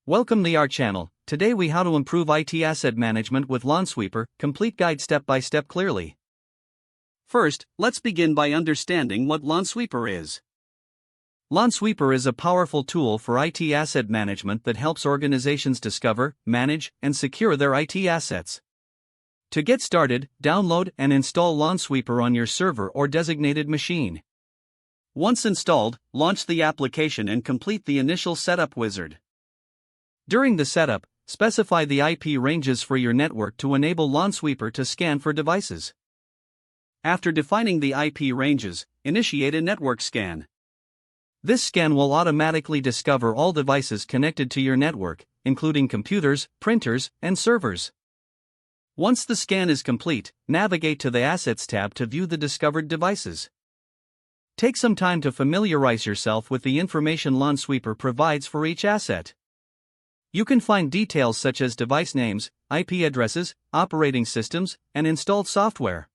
Welcome to our channel. Today we how to improve IT asset management with Lansweeper, complete guide step by step clearly. First, let's begin by understanding what Lansweeper is. Lansweeper is a powerful tool for IT asset management that helps organizations discover, manage, and secure their IT assets. To get started, download and install Lansweeper on your server or designated machine. Once installed, launch the application and complete the initial setup wizard. During the setup, specify the IP ranges for your network to enable Lansweeper to scan for devices. After defining the IP ranges, initiate a network scan. This scan will automatically discover all devices connected to your network, including computers, printers, and servers. Once the scan is complete, navigate to the Assets tab to view the discovered devices. Take some time to familiarize yourself with the information Lansweeper provides for each asset. You can find details such as device names, IP addresses, operating systems, and installed software.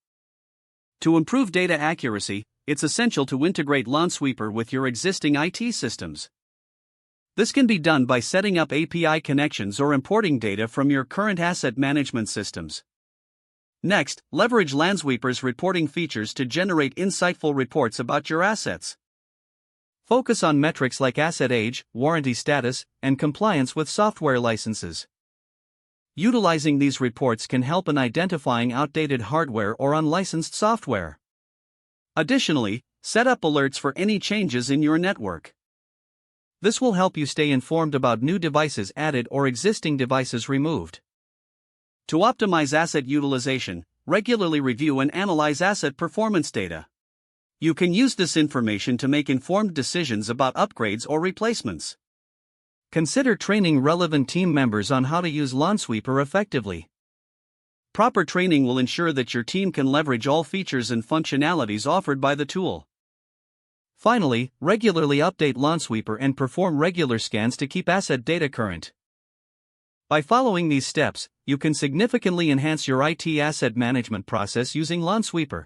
To improve data accuracy, it's essential to integrate Lansweeper with your existing IT systems. This can be done by setting up API connections or importing data from your current asset management systems. Next, leverage Lansweeper's reporting features to generate insightful reports about your assets. Focus on metrics like asset age, warranty status, and compliance with software licenses. Utilizing these reports can help in identifying outdated hardware or unlicensed software. Additionally, set up alerts for any changes in your network. This will help you stay informed about new devices added or existing devices removed. To optimize asset utilization, regularly review and analyze asset performance data. You can use this information to make informed decisions about upgrades or replacements. Consider training relevant team members on how to use Lansweeper effectively. Proper training will ensure that your team can leverage all features and functionalities offered by the tool. Finally, regularly update Lansweeper and perform regular scans to keep asset data current. By following these steps, you can significantly enhance your IT asset management process using Lansweeper.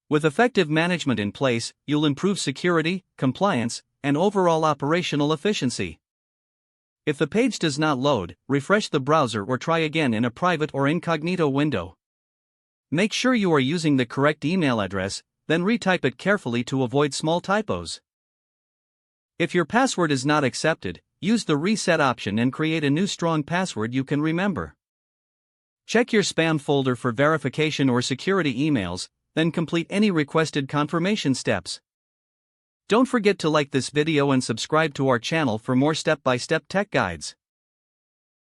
With effective management in place, you'll improve security, compliance, and overall operational efficiency. If the page does not load, refresh the browser or try again in a private or incognito window. Make sure you are using the correct email address, then retype it carefully to avoid small typos. If your password is not accepted, use the reset option and create a new strong password you can remember. Check your spam folder for verification or security emails, then complete any requested confirmation steps. Don't forget to like this video and subscribe to our channel for more step-by-step tech guides.